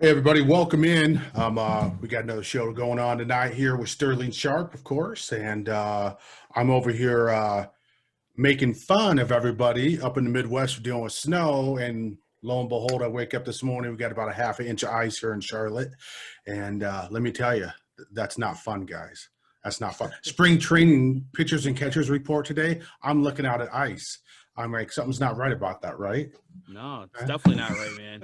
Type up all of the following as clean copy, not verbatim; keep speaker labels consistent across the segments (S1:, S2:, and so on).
S1: Hey everybody, welcome in. We got another show going on tonight here with Sterling Sharp, of course, and I'm over here making fun of everybody up in the Midwest for dealing with snow. And lo and behold, I wake up this morning, we got about a half an inch of ice here in Charlotte, and let me tell you, that's not fun, guys. That's not fun. Spring training pitchers and catchers report today. I'm looking out at ice. I'm like, something's not right about that, right?
S2: No, it's definitely not right, man.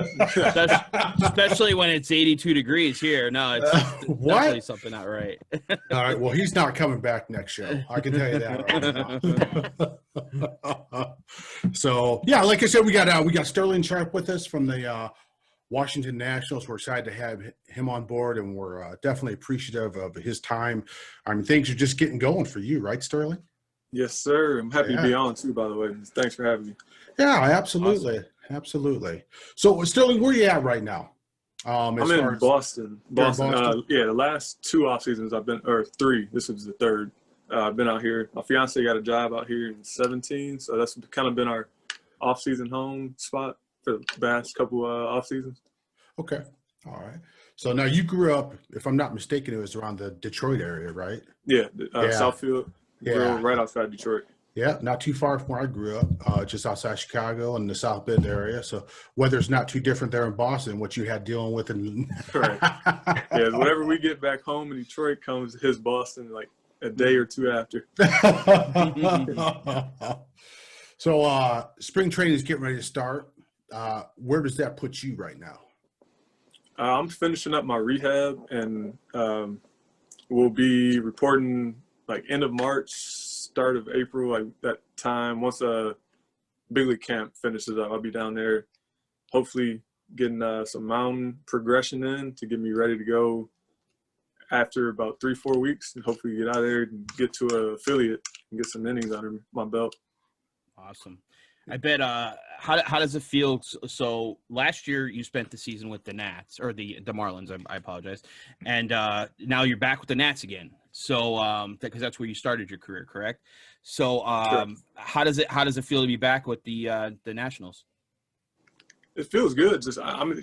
S2: Especially when it's 82 degrees here. No, it's definitely something not right.
S1: All right. Well, he's not coming back next show. I can tell you that right now. So, yeah, like I said, we got Sterling Sharp with us from the Washington Nationals. We're excited to have him on board, and we're definitely appreciative of his time. I mean, things are just getting going for you, right, Sterling?
S3: Yes, sir. I'm happy to be on too, by the way. Thanks for having me.
S1: Yeah, absolutely. Awesome. Absolutely. So, Sterling, where are you at right now?
S3: I'm in Boston. Boston. Yeah, the last 2 off seasons I've been, or 3. This is the 3rd. I've been out here. My fiance got a job out here in 17, so that's kind of been our off season home spot for the past couple off seasons.
S1: Okay. All right. So now you grew up, if I'm not mistaken, it was around the Detroit area, right?
S3: Yeah, Southfield. Yeah, right outside Detroit.
S1: Yeah, not too far from where I grew up, just outside Chicago in the South Bend area. So weather's not too different there in Boston, what you had dealing with.
S3: Right. Yeah, whenever we get back home in Detroit comes his Boston like a day or 2 after.
S1: So spring training is getting ready to start. Where does that put you right now?
S3: I'm finishing up my rehab, and we'll be reporting like end of March, start of April, like that time. Once big league camp finishes up, I'll be down there, hopefully getting some mountain progression in to get me ready to go after about 3-4 weeks, and hopefully get out of there and get to an affiliate and get some innings under my belt.
S2: Awesome. I bet. How does it feel? So last year you spent the season with the Nats or the Marlins. I apologize, and now you're back with the Nats again. So because that's where you started your career, correct? So how does it feel to be back with the Nationals?
S3: It feels good. Just I'm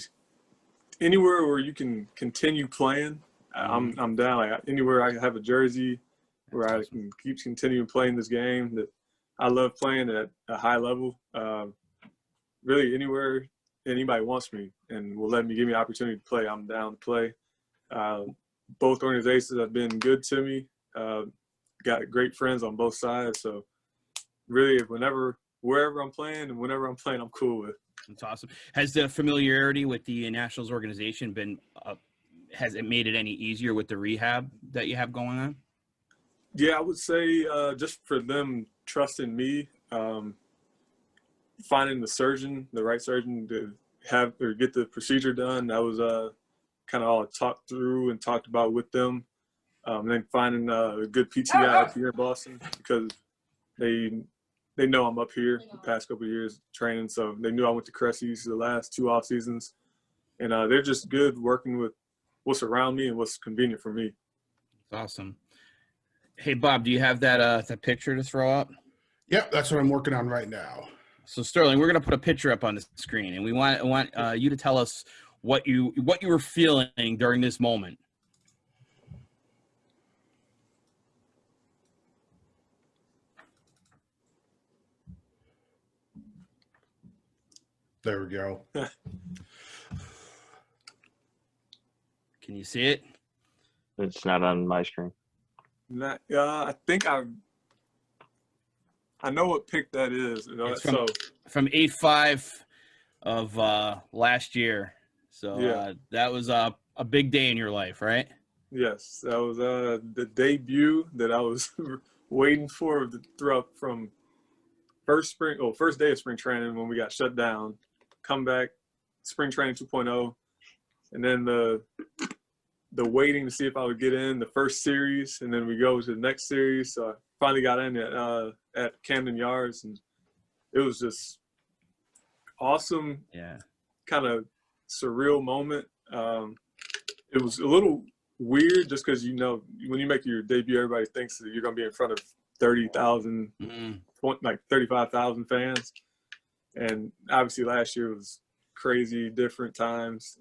S3: anywhere where you can continue playing. I'm down. Like anywhere I have a jersey where I can keep continuing playing this game that I love playing at a high level. Really, anywhere anybody wants me and will let me give me an opportunity to play, I'm down to play. Both organizations have been good to me. Got great friends on both sides. So really, wherever I'm playing and whenever I'm playing, I'm cool with.
S2: That's awesome. Has the familiarity with the Nationals organization been has it made it any easier with the rehab that you have going on?
S3: Yeah, I would say just for them trusting me, finding the right surgeon to have or get the procedure done. That was kind of all talked through and talked about with them. And then finding a good PTI up here in Boston, because they know I'm up here the past couple of years training, so they knew I went to Cressy's the last 2 off seasons, and they're just good working with what's around me and what's convenient for me.
S2: Awesome. Hey Bob, do you have that picture to throw up?
S1: Yep, that's what I'm working on right now.
S2: So Sterling, we're gonna put a picture up on the screen, and we want you to tell us what you were feeling during this moment.
S1: There we go.
S2: Can you see it?
S4: It's not on my screen.
S3: I think I know what pick that is.
S2: It's from 8-5 of last year. So
S3: yeah.
S2: That was a big day in your life, right?
S3: Yes, that was the debut that I was waiting for throughout from first day of spring training when we got shut down, come back, spring training 2.0, and then the waiting to see if I would get in the first series, and then we go to the next series. So I finally got in at Camden Yards, and it was just awesome.
S2: Yeah,
S3: kind of surreal moment. It was a little weird just because, when you make your debut, everybody thinks that you're going to be in front of 30,000, like 35,000 fans. And obviously last year was crazy, different times.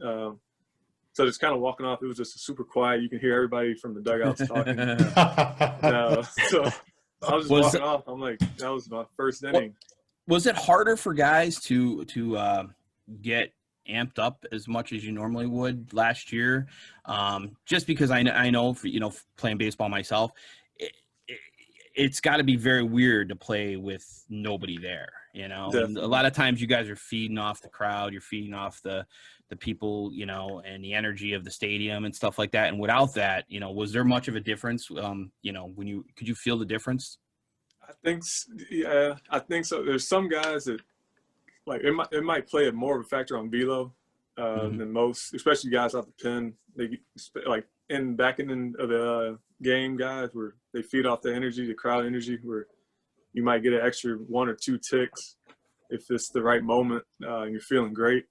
S3: So just kind of walking off, it was just super quiet. You can hear everybody from the dugouts talking. So I was just walking off. I'm like, that was my first inning.
S2: Was it harder for guys to get amped up as much as you normally would last year? Just because I know, for, playing baseball myself, it's got to be very weird to play with nobody there, And a lot of times you guys are feeding off the crowd, you're feeding off the people, and the energy of the stadium and stuff like that. And without that, was there much of a difference? Could you feel the difference?
S3: I think so. There's some guys that it might play more of a factor on velo than most, especially guys off the pen. They back in the game, guys where they feed off the energy, the crowd energy, where you might get an extra 1 or 2 ticks if it's the right moment and you're feeling great.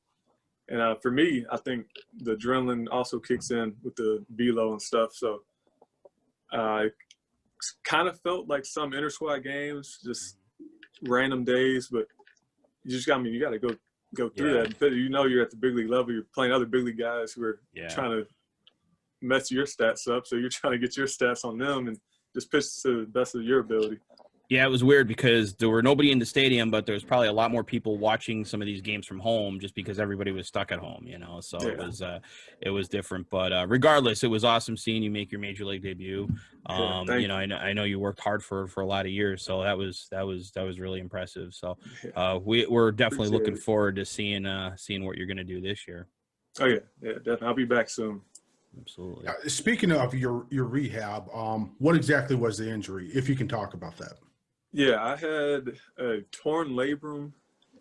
S3: And for me, I think the adrenaline also kicks in with the velo and stuff. So it kind of felt like some inter-squad games, just random days, but you got to go through that. But you're at the big league level. You're playing other big league guys who are trying to mess your stats up. So you're trying to get your stats on them and just pitch to the best of your ability.
S2: Yeah, it was weird because there were nobody in the stadium, but there was probably a lot more people watching some of these games from home just because everybody was stuck at home, So it was different. But regardless, it was awesome seeing you make your major league debut. I know you worked hard for a lot of years, so that was really impressive. So we're definitely looking forward to seeing what you're going to do this year.
S3: Oh yeah, definitely. I'll be back soon.
S2: Absolutely.
S1: Speaking of your rehab, what exactly was the injury, if you can talk about that?
S3: Yeah, I had a torn labrum,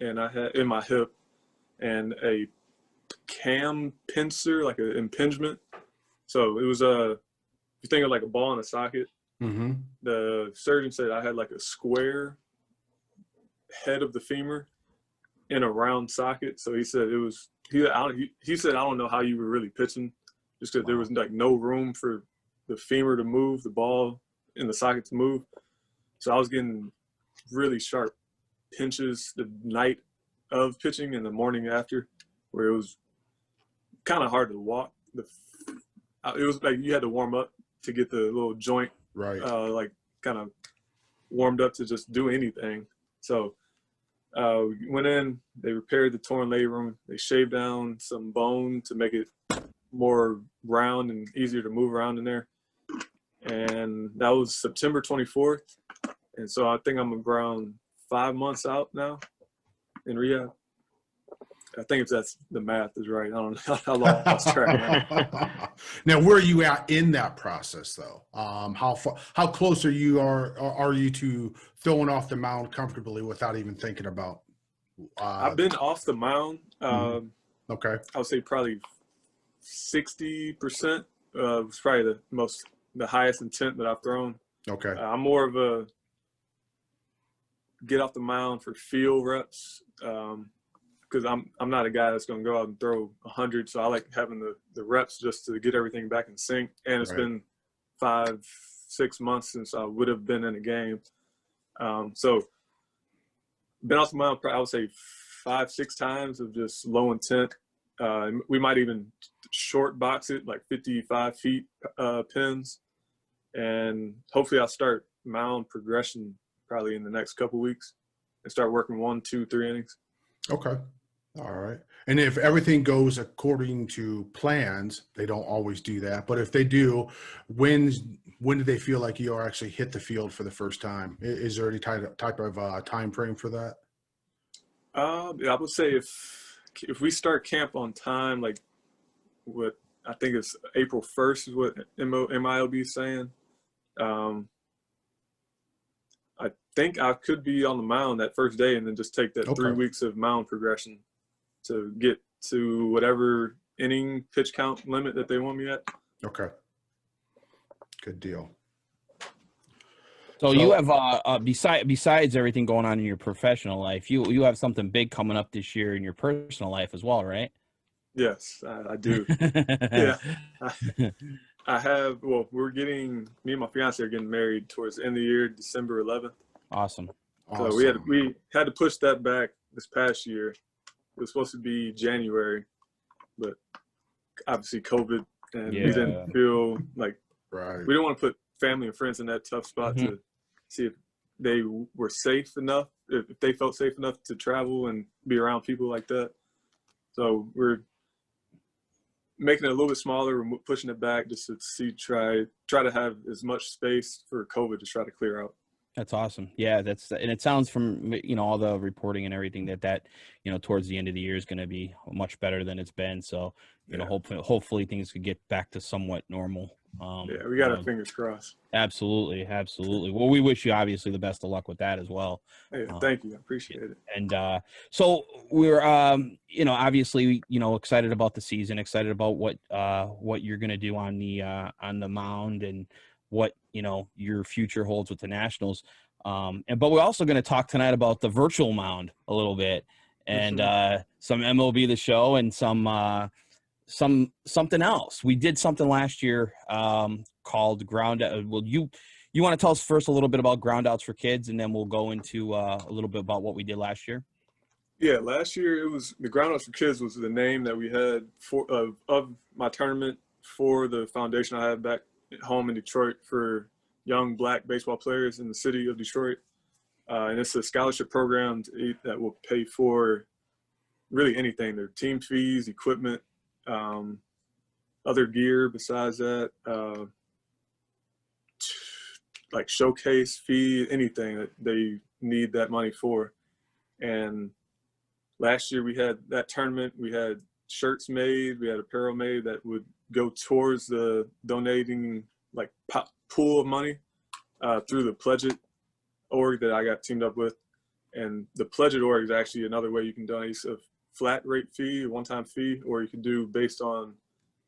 S3: and I had in my hip, and a cam pincer, like an impingement. So it was you think of like a ball in a socket.
S1: Mm-hmm.
S3: The surgeon said I had like a square head of the femur in a round socket. So he said he said I don't know how you were really pitching, just because there was like no room for the femur to move, the ball in the socket to move. So I was getting really sharp pinches the night of pitching and the morning after, where it was kind of hard to walk. It was like you had to warm up to get the little joint,
S1: right?
S3: Kind of warmed up to just do anything. So we went in, they repaired the torn labrum, they shaved down some bone to make it more round and easier to move around in there. And that was September 24th. And so I think I'm around 5 months out now in rehab. I think if that's the math is right. I don't know how long I lost track now.
S1: Now, where are you at in that process, though? How close are you to throwing off the mound comfortably without even thinking about?
S3: I've been off the mound.
S1: Okay.
S3: I would say probably 60%. Was probably the highest intent that I've thrown.
S1: Okay.
S3: I'm more of a get off the mound for field reps because I'm not a guy that's going to go out and throw 100. So I like having the reps just to get everything back in sync. And it's been 5-6 months since I would have been in a game. So been off the mound, I would say 5-6 times of just low intent. We might even short box it like 55 feet pins. And hopefully I'll start mound progression probably in the next couple weeks and start working 1, 2, 3 innings.
S1: Okay. All right. And if everything goes according to plans, they don't always do that. But if they do, when do they feel like you actually hit the field for the first time? Is there any type of time frame for that?
S3: I would say if we start camp on time, like what I think it's April 1st is what MLB is saying. I think I could be on the mound that first day and then just take that 3 weeks of mound progression to get to whatever inning pitch count limit that they want me at.
S1: Okay. Good deal.
S2: So you have besides everything going on in your professional life, you have something big coming up this year in your personal life as well, right?
S3: Yes, I do. Yeah. I have, me and my fiance are getting married towards the end of the year, December 11th.
S2: Awesome.
S3: So we had to push that back this past year. It was supposed to be January, but obviously COVID, and we
S2: Yeah.
S3: didn't feel like
S1: Right.
S3: we didn't want to put family and friends in that tough spot
S2: Mhm.
S3: to see if they were safe enough, if they felt safe enough to travel and be around people like that. So we're making it a little bit smaller. We're pushing it back just to try to have as much space for COVID to try to clear out.
S2: That's awesome. Yeah, and it sounds from all the reporting and everything that towards the end of the year is going to be much better than it's been. So
S3: Yeah.
S2: hopefully things could get back to somewhat normal.
S3: Yeah, we got our fingers crossed.
S2: Absolutely. Well, we wish you obviously the best of luck with that as well.
S3: Hey, thank you. I appreciate it.
S2: And so we're obviously excited about the season, excited about what you're going to do on the mound and what your future holds with the Nationals. But we're also going to talk tonight about the virtual mound a little bit and some MLB The Show and something else. We did something last year called Groundouts. Well, you want to tell us first a little bit about Groundouts for Kids, and then we'll go into a little bit about what we did last year.
S3: Yeah, last year it was the Groundouts for Kids was the name that we had of my tournament for the foundation I had back at home in Detroit for young Black baseball players in the city of Detroit. And it's a scholarship program that will pay for really anything, their team fees, equipment, other gear besides that, like showcase fee, anything that they need that money for. And last year we had that tournament, we had shirts made, we had apparel made that would go towards the donating like pool of money through the Pledge It org that I got teamed up with. And the Pledge It org is actually another way you can donate a flat rate fee, a one-time fee, or you can do based on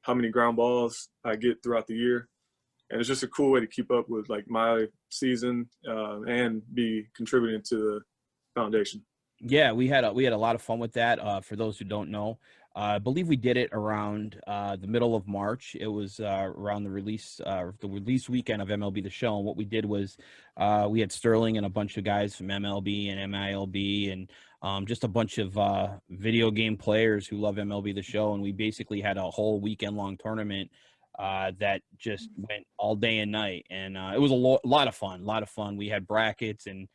S3: how many ground balls I get throughout the year. And it's just a cool way to keep up with like my season and be contributing to the foundation.
S2: Yeah, we had a lot of fun with that. For those who don't know, I believe we did it around the middle of March. It was around the release weekend of MLB The Show. And what we did was we had Sterling and a bunch of guys from MLB and MILB and just a bunch of video game players who love MLB The Show. And we basically had a whole weekend long tournament that just went all day and night. And it was a lot of fun. We had brackets and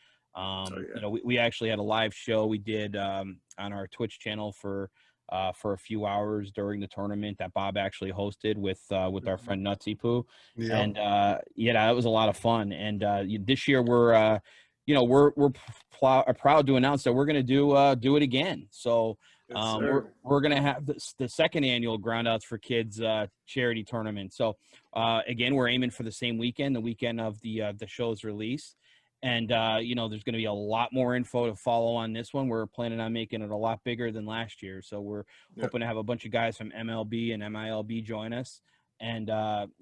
S2: we actually had a live show we did on our Twitch channel for a few hours during the tournament that Bob actually hosted with our friend Nutsy Poo.
S1: Yeah.
S2: And that was a lot of fun. And this year we're proud to announce that we're going to do it again. So we're going to have the second annual Groundouts for Kids charity tournament. So again, we're aiming for the same weekend, the weekend of the show's release. And, there's going to be a lot more info to follow on this one. We're planning on making it a lot bigger than last year. So we're hoping to have a bunch of guys from MLB and MILB join us. And,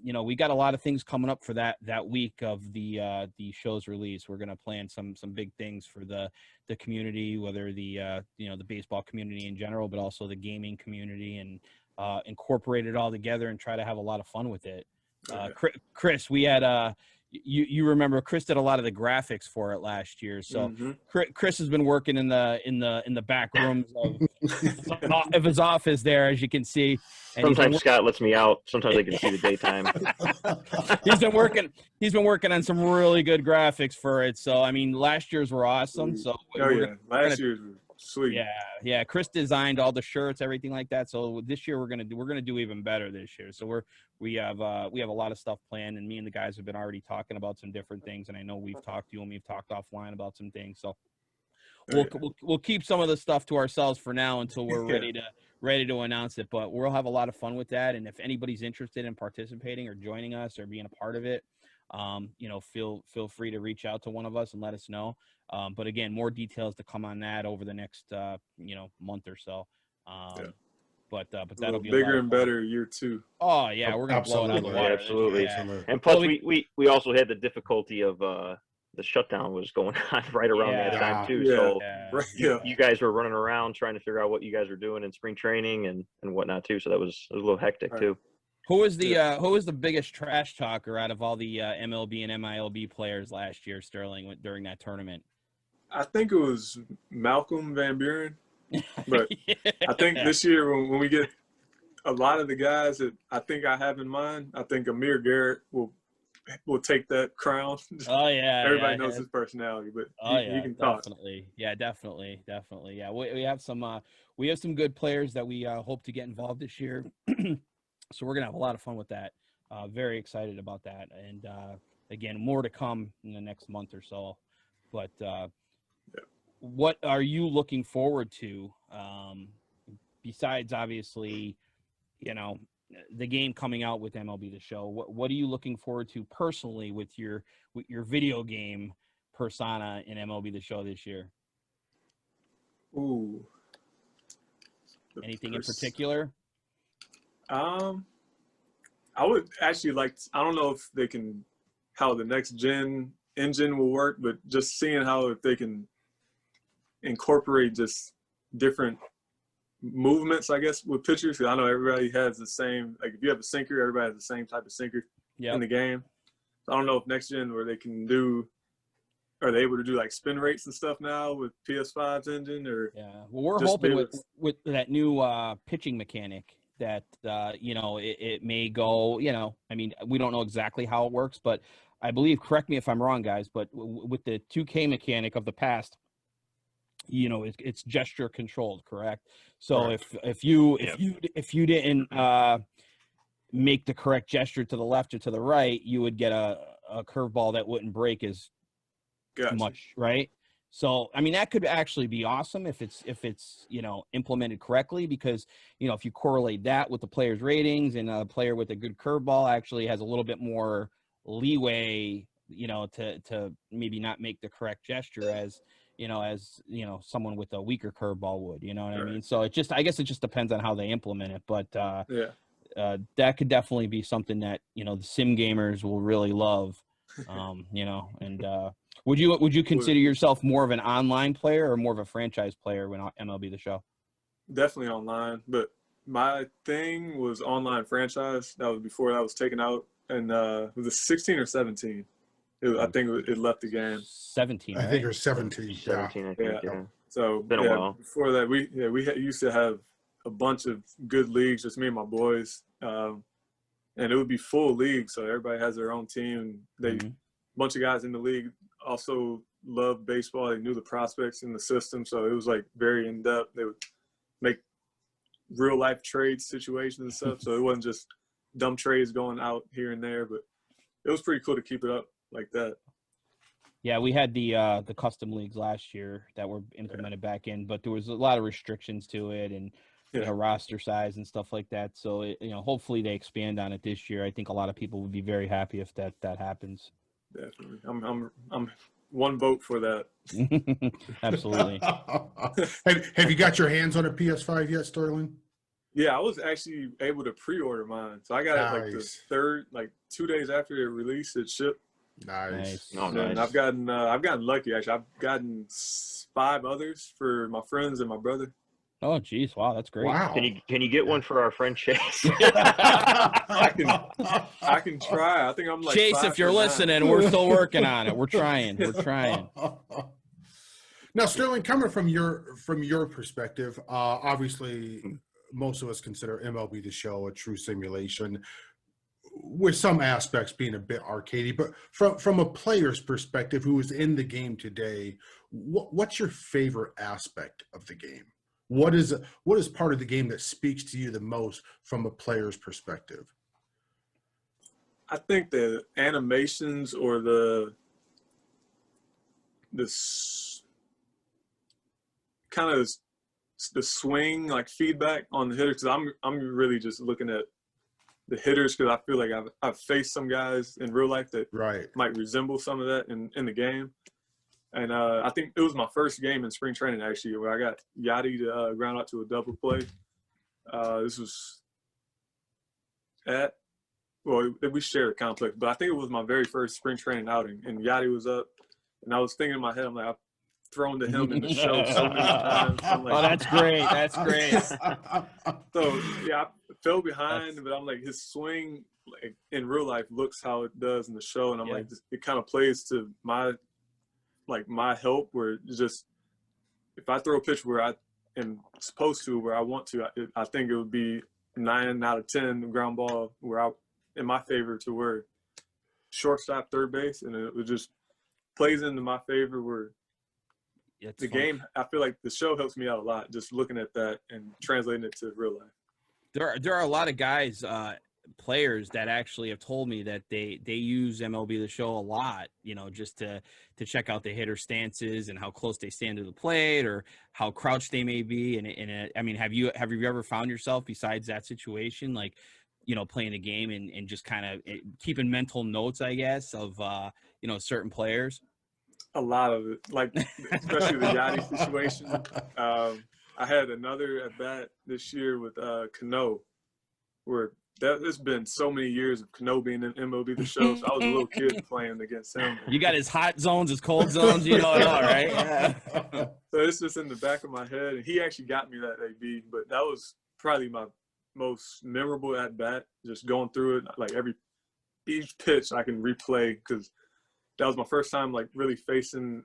S2: we got a lot of things coming up for that week of the show's release. We're going to plan some big things for the community, whether the baseball community in general, but also the gaming community, and incorporate it all together and try to have a lot of fun with it. Chris, we had you remember Chris did a lot of the graphics for it last year. So Chris has been working in the back rooms of his office there, as you can see. And
S4: sometimes Scott lets me out. Sometimes I can see the daytime.
S2: He's been working on some really good graphics for it. So I mean, last year's were awesome. So
S3: last year's were sweet.
S2: Yeah. Chris designed all the shirts, everything like that. So this year we're gonna do even better this year. So we have a lot of stuff planned, and me and the guys have been already talking about some different things. And I know we've talked to you and we've talked offline about some things. So we'll keep some of the stuff to ourselves for now until we're ready to announce it. But we'll have a lot of fun with that. And if anybody's interested in participating or joining us or being a part of it, feel free to reach out to one of us and let us know. But again, more details to come on that over the next month or so. But that'll be
S3: bigger and better year 2.
S2: Oh yeah, we're gonna blow it out of the water.
S4: Absolutely.
S2: Yeah.
S4: And plus, we also had the difficulty of the shutdown was going on right around that time too. So you guys were running around trying to figure out what you guys were doing in spring training and whatnot too. So it was a little hectic too.
S2: Who was the biggest trash talker out of all the MLB and MILB players last year, Sterling, during that tournament?
S3: I think it was Malcolm Van Buren. But I think this year when we get a lot of the guys that I think I have in mind, I think Amir Garrett will take that crown.
S2: Oh yeah,
S3: Everybody knows his personality, but he can talk.
S2: Definitely. Yeah, definitely. Yeah, we have some good players that we hope to get involved this year. So we're gonna have a lot of fun with that. Very excited about that, and again, more to come in the next month or so. But what are you looking forward to? Besides, obviously, the game coming out with MLB The Show. What are you looking forward to personally with your video game persona in MLB The Show this year?
S3: Ooh.
S2: Anything in particular?
S3: I would actually I don't know if they can, how the next gen engine will work, but just seeing how if they can incorporate just different movements, I guess, with pitchers. Because I know everybody has the same, like if you have a sinker, everybody has the same type of sinker in the game. So I don't know if next gen where they can are they able to do like spin rates and stuff now with PS5's engine? Or
S2: well, we're hoping with that new pitching mechanic that it may go. I mean, we don't know exactly how it works, but I believe, correct me if I'm wrong, guys, but with the 2K mechanic of the past, it's gesture controlled, correct? So
S1: correct.
S2: if you didn't make the correct gesture to the left or to the right, you would get a curveball that wouldn't break as much, right? So I mean, that could actually be awesome if it's implemented correctly, because if you correlate that with the player's ratings, and a player with a good curveball actually has a little bit more leeway, to maybe not make the correct gesture as someone with a weaker curveball would, you know what I mean? So I guess it just depends on how they implement it, but that could definitely be something that the sim gamers will really love. And would you consider yourself more of an online player or more of a franchise player when MLB The Show?
S3: Definitely online, but my thing was online franchise. That was before that was taken out, and was it 16 or 17? I think it left the game.
S2: 17.
S1: I think it was 17.
S4: 17, I think. Yeah.
S3: So
S4: been a while.
S3: Before that, we used to have a bunch of good leagues, just me and my boys, and it would be full league. So everybody has their own team. A bunch of guys in the league also loved baseball. They knew the prospects in the system, so it was like very in depth. They would make real life trade situations and stuff. So it wasn't just dumb trades going out here and there, but it was pretty cool to keep it up like that.
S2: Yeah, we had the custom leagues last year that were implemented back in, but there was a lot of restrictions to it, and roster size and stuff like that. So hopefully they expand on it this year. I think a lot of people would be very happy if that happens.
S3: Definitely, I'm one vote for that.
S2: Absolutely.
S1: Have you got your hands on a PS5 yet, Sterling?
S3: Yeah, I was actually able to pre-order mine, so I got it like the third, like 2 days after it released, it shipped.
S1: Nice.
S4: Oh, nice.
S3: And I've gotten lucky actually. I've gotten 5 others for my friends and my brother.
S2: Oh, geez, wow, that's great.
S1: Wow.
S4: Can you get one for our friend Chase?
S3: I can try. I think I'm like
S2: Chase, if you're listening, we're still working on it. We're trying.
S1: Now, Sterling, coming from your perspective, obviously most of us consider MLB The Show a true simulation, with some aspects being a bit arcadey. But from a player's perspective who is in the game today, what's your favorite aspect of the game? What is part of the game that speaks to you the most from a player's perspective?
S3: I think the animations or the kind of the swing, like feedback on the hitters. Because I'm really just looking at the hitters, because I feel like I've faced some guys in real life that might resemble some of that in the game. And I think it was my first game in spring training, actually, where I got Yachty to ground out to a double play. This was we shared a complex, but I think it was my very first spring training outing. And Yachty was up, and I was thinking in my head, I'm like, I've thrown to him in the show so many times. I'm like,
S2: oh, that's great. That's great.
S3: So, yeah, I fell behind, but I'm like, his swing like in real life looks how it does in the show. And I'm like, it kind of plays to my help, where it's just, if I throw a pitch where I am supposed to, where I want to, I think it would be 9 out of 10 ground ball were out in my favor to where shortstop, third base, and it was just plays into my favor where
S2: It's
S3: the
S2: fun.
S3: game. I feel like the show helps me out a lot, just looking at that and translating it to real life.
S2: There are a lot of guys, players that actually have told me that they use MLB The Show a lot, you know, just to check out the hitter stances and how close they stand to the plate or how crouched they may be. And I mean, have you ever found yourself besides that situation, like, you know, playing the game and just kind of keeping mental notes, I guess, of, you know, certain players?
S3: A lot of it, like especially the Yachty situation. I had another at bat this year with Cano, where there's been so many years of Cano being in MLB The Show. So I was a little kid playing against him.
S2: You got his hot zones, his cold zones, you know it all, right? Yeah.
S3: So it's just in the back of my head. And he actually got me that AB, but that was probably my most memorable at bat, just going through it. Like each pitch I can replay because that was my first time like really facing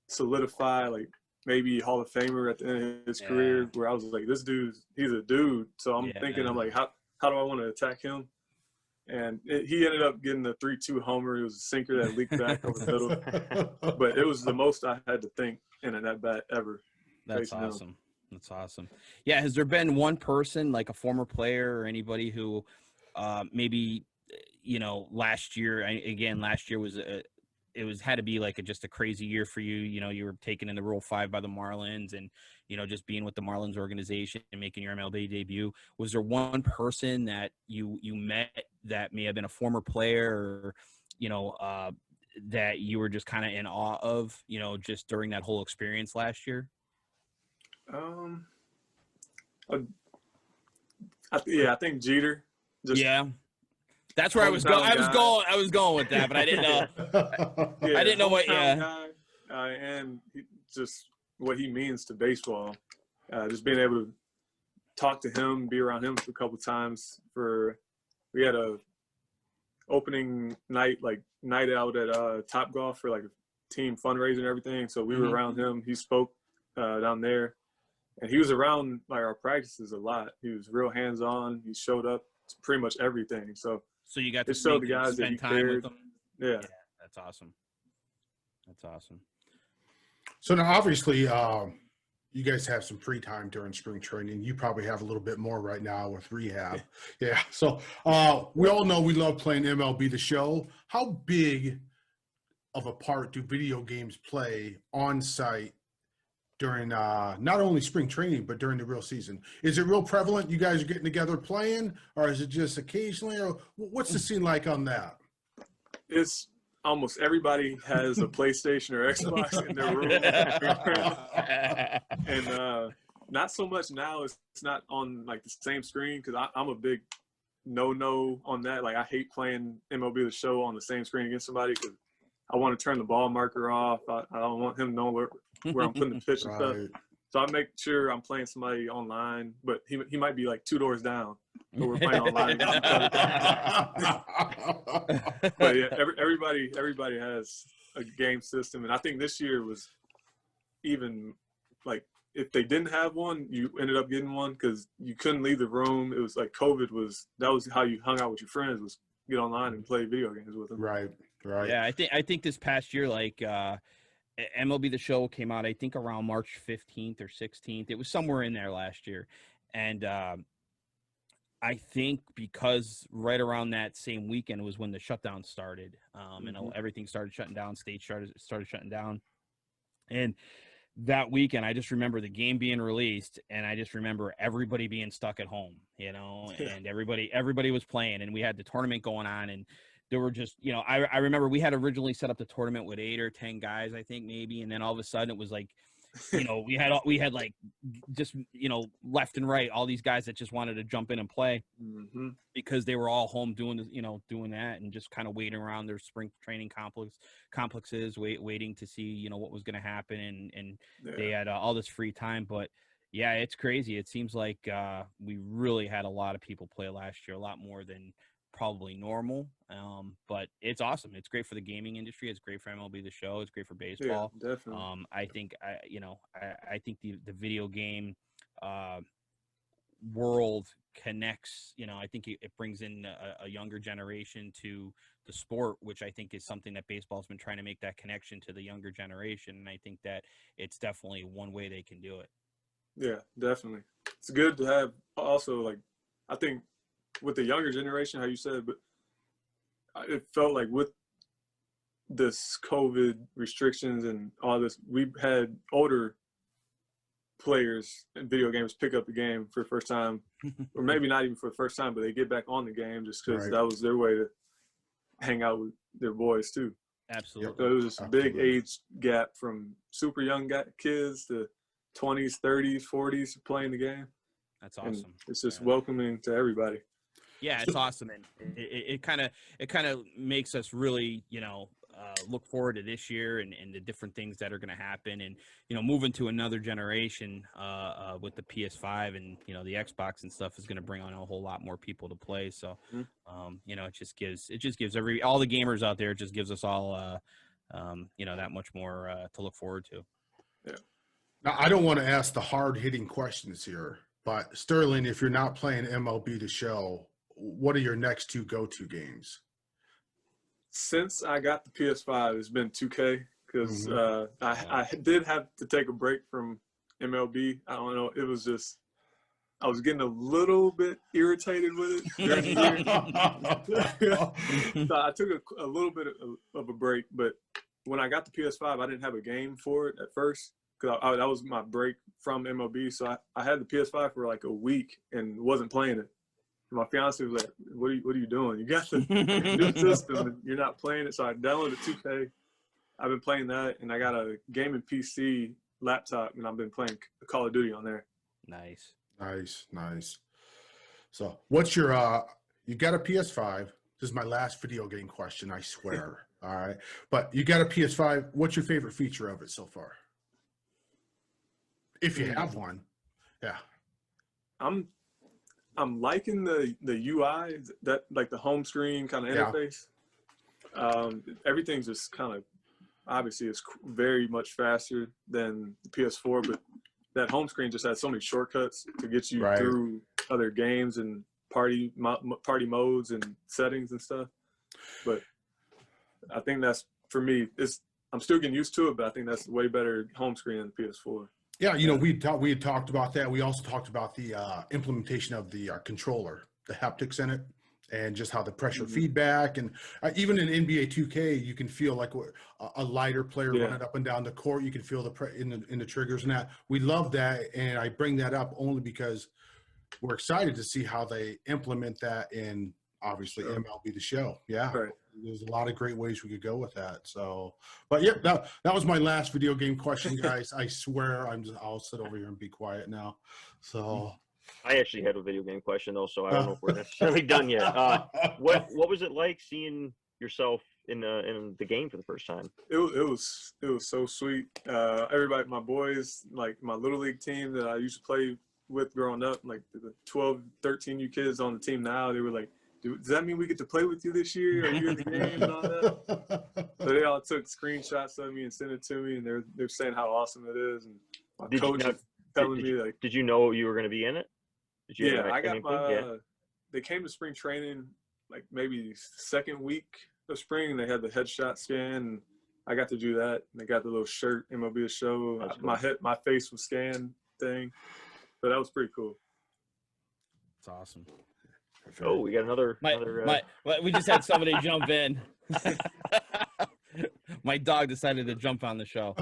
S3: solidify, like maybe Hall of Famer at the end of his career, where I was like, this dude, he's a dude. So I'm thinking, I'm like, how do I want to attack him? And he ended up getting a 3-2 homer. It was a sinker that leaked back over the middle. But it was the most I had to think in an at-bat ever.
S2: That's awesome. That's awesome. Yeah, has there been one person, like a former player or anybody who maybe, you know, last year was had to be like just a crazy year for you. You know, you were taken in the Rule 5 by the Marlins and, you know, just being with the Marlins organization and making your MLB debut. Was there one person that you met that may have been a former player or, you know, that you were just kind of in awe of, you know, just during that whole experience last year?
S3: I think Jeter.
S2: That's where I was going. I was going with that, but I didn't know. I didn't know what.
S3: Guy, and just what he means to baseball. Just being able to talk to him, be around him for a couple times. We had a opening night, like night out at Topgolf for like a team fundraiser and everything. So we were around him. He spoke down there, and he was around like our practices a lot. He was real hands on. He showed up to pretty much everything. So
S2: you got to
S3: show the guys that
S2: spend
S3: he
S2: time
S3: cared.
S2: with them.
S3: Yeah,
S2: that's awesome. That's awesome.
S1: So now, obviously, you guys have some free time during spring training. You probably have a little bit more right now with rehab. Yeah. So we all know we love playing MLB The Show. How big of a part do video games play on site during not only spring training, but during the real season? Is it real prevalent? You guys are getting together playing, or is it just occasionally? Or what's the scene like on that?
S3: It's almost everybody has a PlayStation or Xbox in their room. And not so much now. It's not on like the same screen because I'm a big no on that. Like I hate playing MLB The Show on the same screen against somebody because I want to turn the ball marker off. I don't want him to know where I'm putting the pitch and stuff. So I make sure I'm playing somebody online, but he might be like 2 doors down, but we're playing online against each other. But yeah, everybody has a game system, and I think this year was even like if they didn't have one, you ended up getting one because you couldn't leave the room. It was like that was how you hung out with your friends, was get online and play video games with them.
S1: Right.
S2: Yeah, I think this past year, like MLB The Show came out, I think around March 15th or 16th. It was somewhere in there last year. And I think because right around that same weekend was when the shutdown started, and everything started shutting down, states started shutting down. And that weekend, I just remember the game being released, and I just remember everybody being stuck at home, you know, and everybody was playing, and we had the tournament going on, and there were just, you know, I remember we had originally set up the tournament with 8 or 10 guys, I think maybe, and then all of a sudden it was like, you know, we had like just, you know, left and right, all these guys that just wanted to jump in and play because they were all home doing that and just kind of waiting around their spring training complexes, waiting to see, you know, what was going to happen. And they had all this free time. But yeah, it's crazy. It seems like we really had a lot of people play last year, a lot more than probably normal, but it's awesome. It's great for the gaming industry. It's great for MLB The Show. It's great for baseball.
S3: Yeah, definitely.
S2: I think the video game world connects, I think it brings in a younger generation to the sport, which I think is something that baseball's been trying to make that connection to the younger generation. And I think that it's definitely one way they can do it.
S3: Yeah, definitely. It's good to have also, like, I think with the younger generation, how you said, but it felt like with this COVID restrictions and all this, we've had older players in video games pick up the game for the first time, or maybe not even for the first time, but they get back on the game just because that was their way to hang out with their boys too.
S2: Absolutely.
S3: So it was a big age gap from super young kids to 20s, 30s, 40s playing the game.
S2: That's awesome.
S3: And it's just welcoming to everybody.
S2: Yeah, it's awesome, and it kind of makes us really, look forward to this year and the different things that are going to happen, and moving to another generation with the PS5 and the Xbox and stuff is going to bring on a whole lot more people to play. So, it just gives all the gamers out there, it just gives us all that much more to look forward to.
S3: Yeah.
S1: Now, I don't want to ask the hard-hitting questions here, but Sterling, if you're not playing MLB The Show, what are your next two go-to games?
S3: Since I got the PS5, it's been 2K because I did have to take a break from MLB. I don't know. It was just I was getting a little bit irritated with it during the year. So I took a little bit of a break. But when I got the PS5, I didn't have a game for it at first because that was my break from MLB. So I had the PS5 for like a week and wasn't playing it. My fiance was like, what are you doing? You got the new system and you're not playing it. So I downloaded 2K. I've been playing that, and I got a gaming PC laptop, and I've been playing Call of Duty on there.
S2: Nice.
S1: So what's your you got a PS5. This is my last video game question, I swear. All right. But you got a PS5. What's your favorite feature of it so far? If you have one. Yeah.
S3: I'm liking the UI, that like the home screen kind of interface. Everything's just kind of, obviously it's very much faster than the PS4, but that home screen just has so many shortcuts to get you through other games and party modes and settings and stuff. But I think that's, for me, I'm still getting used to it, but I think that's way better home screen than the PS4.
S1: Yeah, we had talked about that. We also talked about the implementation of the controller, the haptics in it, and just how the pressure feedback, and even in NBA 2K, you can feel like a lighter player running up and down the court. You can feel in the triggers and that. We love that, and I bring that up only because we're excited to see how they implement that in obviously MLB The Show. Yeah.
S3: Right.
S1: There's a lot of great ways we could go with that. So, but yeah, that was my last video game question, guys. I swear I'll sit over here and be quiet now. So
S4: I actually had a video game question though, so I don't know if we're necessarily done yet. What was it like seeing yourself in the game for the first time?
S3: It was so sweet. Everybody, my boys, like my little league team that I used to play with growing up, like the 12, 13 you kids on the team now, they were like, does that mean we get to play with you this year? Are you in the game and all that? So they all took screenshots of me and sent it to me, and they're saying how awesome it is. And my coach is telling me, like,
S4: did you know you were going to be in it?
S3: I got my. They came to spring training like maybe second week of spring, and they had the headshot scan, and I got to do that. And they got the little shirt, MLB The Show. Cool. My face was scanned thing, so that was pretty cool.
S2: It's awesome.
S4: Oh, we got another.
S2: We just had somebody jump in. My dog decided to jump on the show.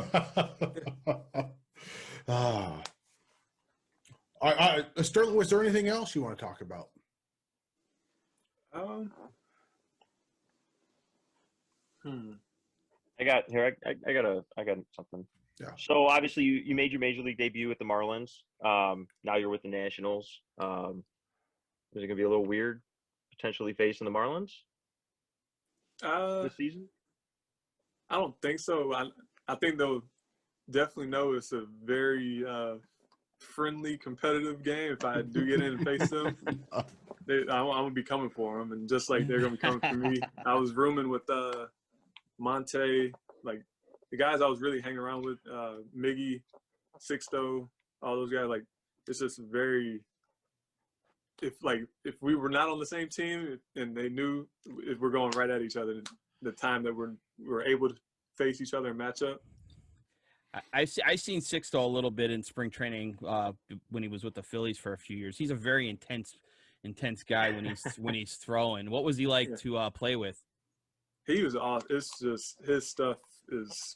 S1: Sterling, was there anything else you want to talk about?
S4: I got something.
S1: Yeah.
S4: So obviously you made your major league debut with the Marlins. Now you're with the Nationals. Is it gonna be a little weird potentially facing the Marlins this season?
S3: I don't think so. I think they'll definitely know it's a very friendly, competitive game. If I do get in and face them, I'm gonna be coming for them, and just like they're gonna be coming for me. I was rooming with Monte, like the guys I was really hanging around with, Miggy, Sixto, all those guys. Like it's just very if we were not on the same team and they knew if we're going right at each other, the time that we're able to face each other and match up.
S2: I seen Sixto a little bit in spring training when he was with the Phillies for a few years. He's a very intense guy when he's throwing. What was he like to play with?
S3: He was awesome. It's just his stuff is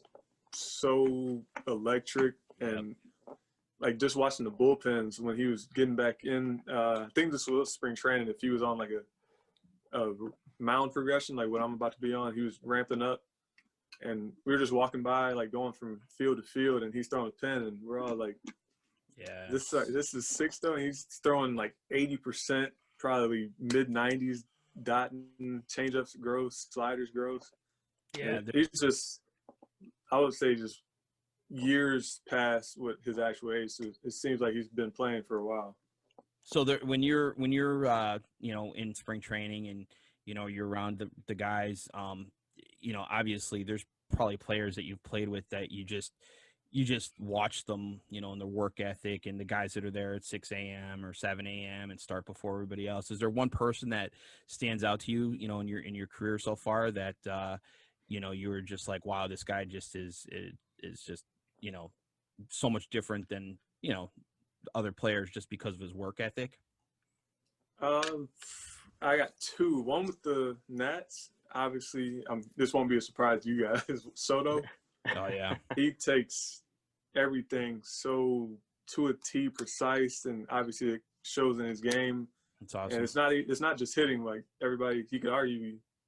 S3: so electric, and like just watching the bullpens when he was getting back in. I think this was spring training. If he was on like a mound progression, like what I'm about to be on, he was ramping up. And we were just walking by, like going from field to field, and he's throwing a pin, and we're all like, "Yeah, this is Sixto." And he's throwing like 80%, probably mid-90s, dotting, changeups gross, sliders gross. Yeah, he's just, I would say, just years past what his actual age. So it seems like he's been playing for a while.
S2: So when you're in spring training and you're around the guys, obviously there's probably players that you've played with that you just watch them, and their work ethic, and the guys that are there at 6 a.m. or 7 a.m. and start before everybody else. Is there one person that stands out to you, in your career so far that, you were just like, wow, this guy just is just, so much different than, other players just because of his work ethic?
S3: I got two. One with the Nats. Obviously, this won't be a surprise to you guys. Soto.
S2: Oh yeah.
S3: He takes everything so to a T precise, and obviously it shows in his game.
S2: That's awesome.
S3: And it's not just hitting. Like everybody, he could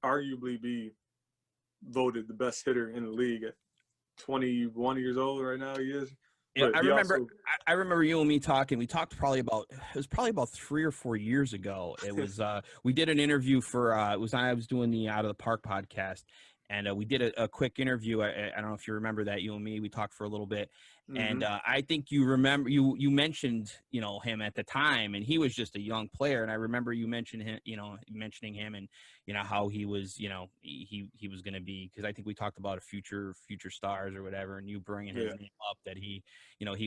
S3: arguably be voted the best hitter in the league at 21 years old right now. He is.
S2: Yeah, I remember you and me talking. We talked it was probably about 3 or 4 years ago. It was we did an interview for I was doing the Out of the Park podcast, and we did a quick interview. I don't know if you remember that. You and me, we talked for a little bit, and I think you remember you mentioned him at the time, and he was just a young player, and I remember you mentioned him, mentioning him, and how he was, he was going to be, because I think we talked about a future stars or whatever, and you bringing his name up, that he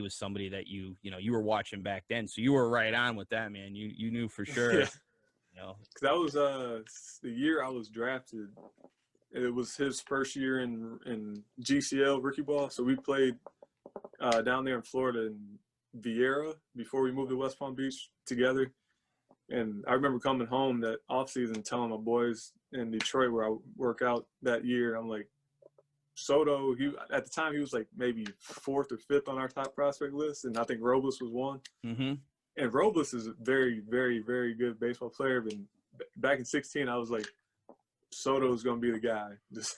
S2: was somebody that you were watching back then, so you were right on with that, man. You knew for sure.
S3: Because that was the year I was drafted. It was his first year in GCL rookie ball, so we played down there in Florida in Vieira before we moved to West Palm Beach together. And I remember coming home that offseason telling my boys in Detroit where I work out that year, I'm like, Soto, at the time he was like maybe 4th or 5th on our top prospect list, and I think Robles was 1.
S2: Mm-hmm.
S3: And Robles is a very, very, very good baseball player. But back in 2016, I was like, Soto's gonna be the guy. This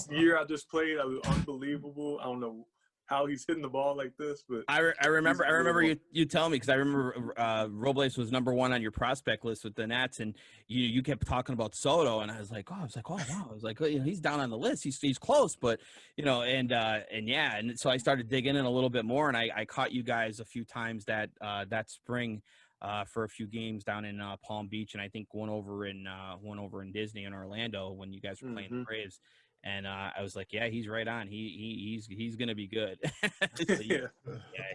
S3: year I just played, I was unbelievable. I don't know how he's hitting the ball like this, but
S2: I remember you telling me, because I remember Robles was number 1 on your prospect list with the Nats, and you kept talking about Soto, and I was like, oh wow, I was like, he's down on the list, he's close, but and so I started digging in a little bit more, and I caught you guys a few times that spring. For a few games down in Palm Beach, and I think one over in Disney in Orlando when you guys were playing the Braves. And I was like, yeah, he's right on. He's gonna be good. So,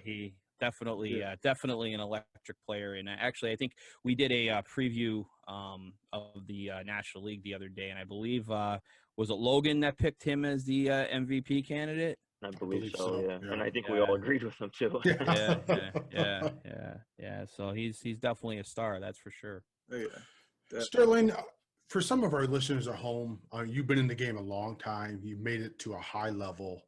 S2: he definitely an electric player. And actually, I think we did a preview of the National League the other day, and I believe was it Logan that picked him as the MVP candidate?
S4: I believe so, yeah. And I think we all agreed with him too.
S2: Yeah. So he's definitely a star, that's for sure.
S3: Yeah.
S1: Sterling, for some of our listeners at home, you've been in the game a long time. You've made it to a high level.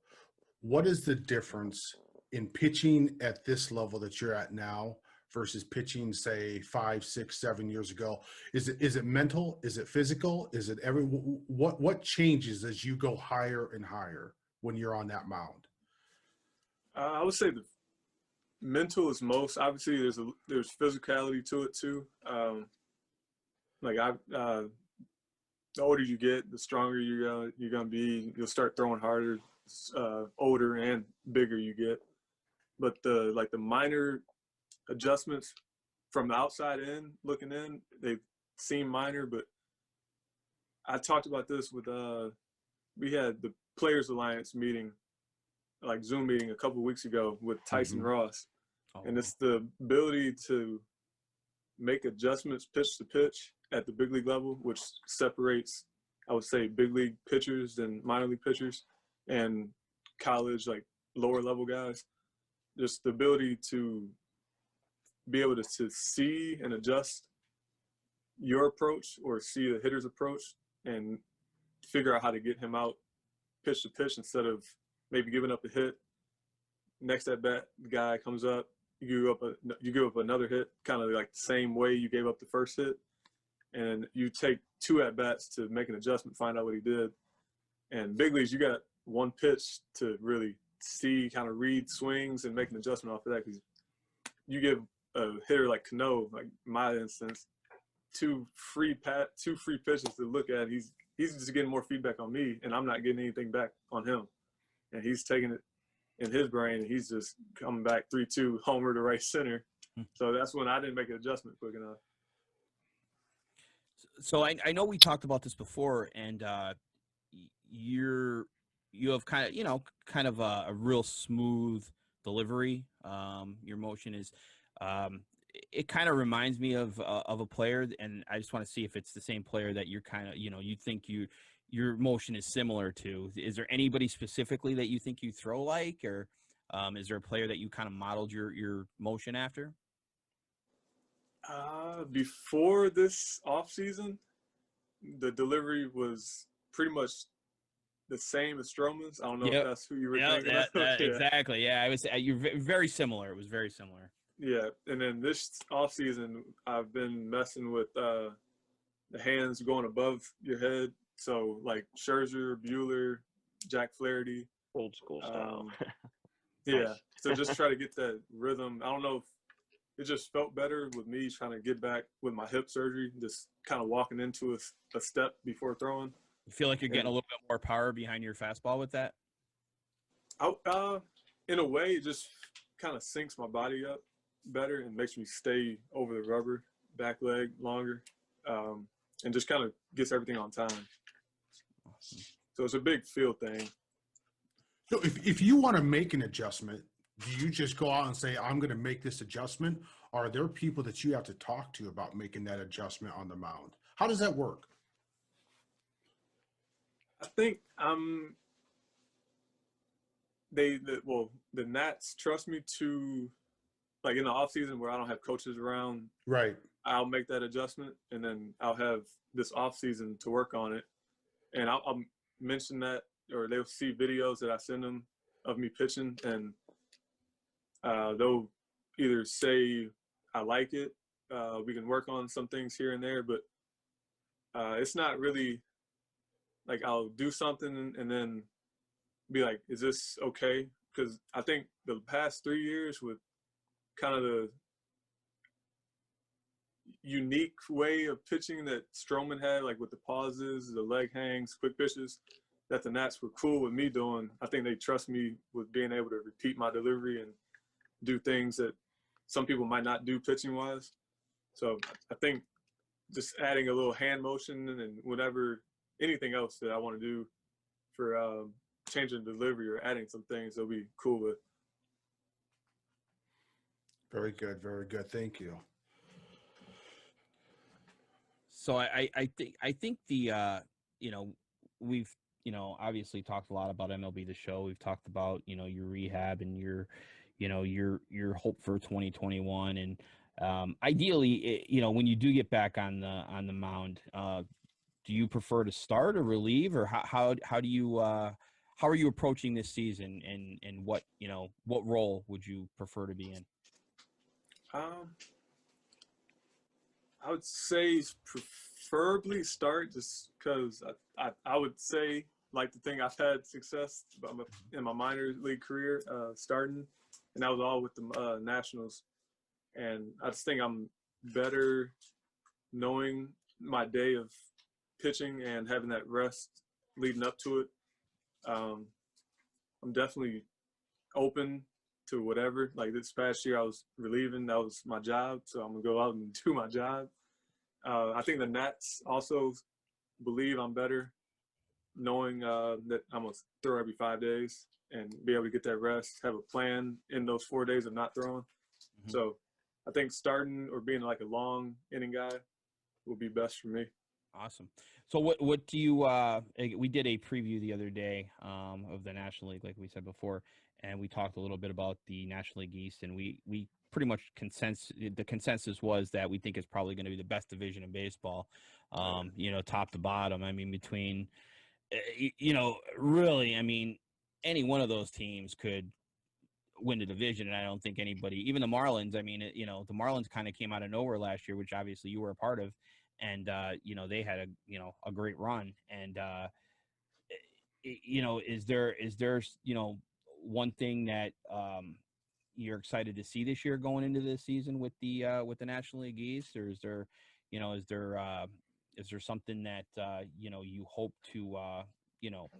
S1: What is the difference in pitching at this level that you're at now versus pitching, say, 5, 6, 7 years ago? Is it mental? Is it physical? Is it what changes as you go higher and higher when you're on that mound?
S3: I would say the mental is most. Obviously, there's physicality to it too. The older you get, the stronger you're gonna be. You'll start throwing harder, older and bigger you get. But the minor adjustments from the outside in, looking in, they seem minor. But I talked about this with we had the Players Alliance meeting, like Zoom meeting a couple of weeks ago with Tyson Ross, and it's the ability to make adjustments pitch to pitch at the big league level, which separates, I would say, big league pitchers and minor league pitchers and college, like lower level guys. Just the ability to be able to see and adjust your approach or see the hitter's approach and figure out how to get him out pitch to pitch instead of maybe giving up a hit. Next at bat, the guy comes up, you give up another hit, kind of like the same way you gave up the first hit, and you take 2 at bats to make an adjustment, find out what he did. And big leagues, you got one pitch to really see, kind of read swings and make an adjustment off of that. Because you give a hitter like Cano, like my instance, two free pitches to look at. He's just getting more feedback on me, and I'm not getting anything back on him. And he's taking it in his brain, and he's just coming back 3-2 homer to right center. So that's when I didn't make an adjustment quick enough.
S2: So I know we talked about this before, and you have kind of a real smooth delivery. Your motion is it kind of reminds me of a player, and I just want to see if it's the same player that you're kind of, you think your motion is similar to. Is there anybody specifically that you think you throw like, or is there a player that you kind of modeled your motion after?
S3: Before this off season, the delivery was pretty much the same as Stroman's. I don't know if that's who you were thinking of.
S2: Yeah. Exactly. Yeah, I was. You're very similar. It was very similar.
S3: Yeah, and then this off season, I've been messing with the hands going above your head. So like Scherzer, Buehler, Jack Flaherty,
S4: old school style.
S3: Yeah.
S4: Nice.
S3: So just try to get that rhythm. I don't know if it just felt better with me trying to get back with my hip surgery, just kind of walking into a step before throwing.
S2: You feel like you're getting a little bit more power behind your fastball with that?
S3: In a way, it just kind of syncs my body up better and makes me stay over the rubber, back leg longer, and just kind of gets everything on time.
S2: Awesome.
S3: So it's a big feel thing.
S1: So if you want to make an adjustment, do you just go out and say, I'm going to make this adjustment? Or are there people that you have to talk to about making that adjustment on the mound? How does that work?
S3: I think the Nats trust me to, like in the off season where I don't have coaches around.
S1: Right.
S3: I'll make that adjustment, and then I'll have this off season to work on it. And I'll mention that, or they'll see videos that I send them of me pitching, and they'll either say, I like it, we can work on some things here and there, but it's not really like I'll do something and then be like, is this okay? Because I think the past 3 years with kind of the unique way of pitching that Stroman had, like with the pauses, the leg hangs, quick pitches, that the Nats were cool with me doing. I think they trust me with being able to repeat my delivery and do things that some people might not do pitching wise. So I think just adding a little hand motion and whatever, anything else that I want to do for changing delivery or adding some things they'll be cool with.
S1: Very good. Very good. Thank you.
S2: So I think the we've obviously talked a lot about MLB The Show. We've talked about your rehab and your hope for 2021, and ideally when you do get back on the mound, do you prefer to start or relieve, or how do you how are you approaching this season, and what role would you prefer to be in?
S3: I would say preferably start, just because I would say, like, the thing I've had success in my minor league career starting, and that was all with the Nationals. And I just think I'm better knowing my day of pitching and having that rest leading up to it. I'm definitely open to whatever. Like this past year I was relieving, that was my job, so I'm gonna go out and do my job. I think the Nats also believe I'm better knowing that I'm gonna throw every 5 days and be able to get that rest, have a plan in those 4 days of not throwing. Mm-hmm. So I think starting or being like a long inning guy will be best for me.
S2: Awesome. So what do you we did a preview the other day of the National League, like we said before, and we talked a little bit about the National League East, and we pretty much the consensus was that we think it's probably going to be the best division in baseball, top to bottom. I mean, between really, I mean, any one of those teams could win the division, and I don't think anybody, even the Marlins, I mean, the Marlins kind of came out of nowhere last year, which obviously you were a part of, and they had a great run, and is there one thing that you're excited to see this year going into this season with the National League East, or is there something that you hope to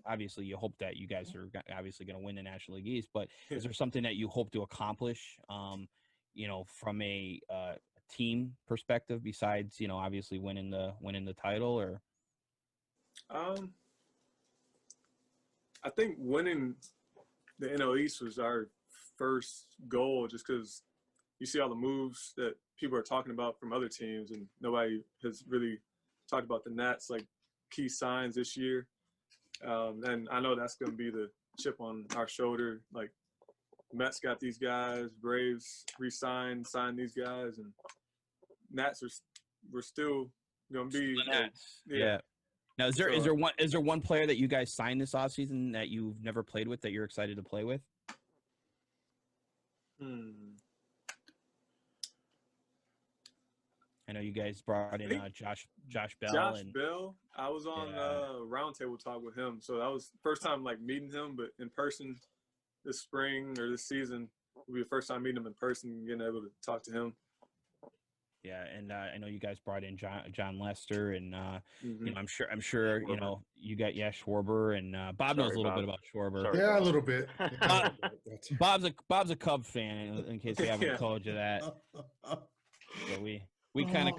S2: obviously you hope that you guys are obviously going to win the National League East, but is there something that you hope to accomplish, from a team perspective besides, obviously winning the title? Or
S3: I think winning the NL East was our first goal, just because you see all the moves that people are talking about from other teams, and nobody has really talked about the Nats like key signs this year. And I know that's going to be the chip on our shoulder. Like, Mets got these guys, Braves signed these guys, and Nats we're still going to be.
S2: Nats. Yeah. Now, is there one player that you guys signed this offseason that you've never played with that you're excited to play with? I know you guys brought in Josh Bell.
S3: Josh Bell. I was on roundtable talk with him, so that was the first time like meeting him, but in person this spring or this season will be the first time meeting him in person and getting able to talk to him.
S2: Yeah, and I know you guys brought in John Lester, and I'm sure
S4: Schwarber.
S2: You got Schwarber, and Bob knows a little bit about Schwarber.
S1: Sorry, yeah, Bob. A little bit.
S2: Bob's a Cub fan, in case we haven't told you that. So we kind of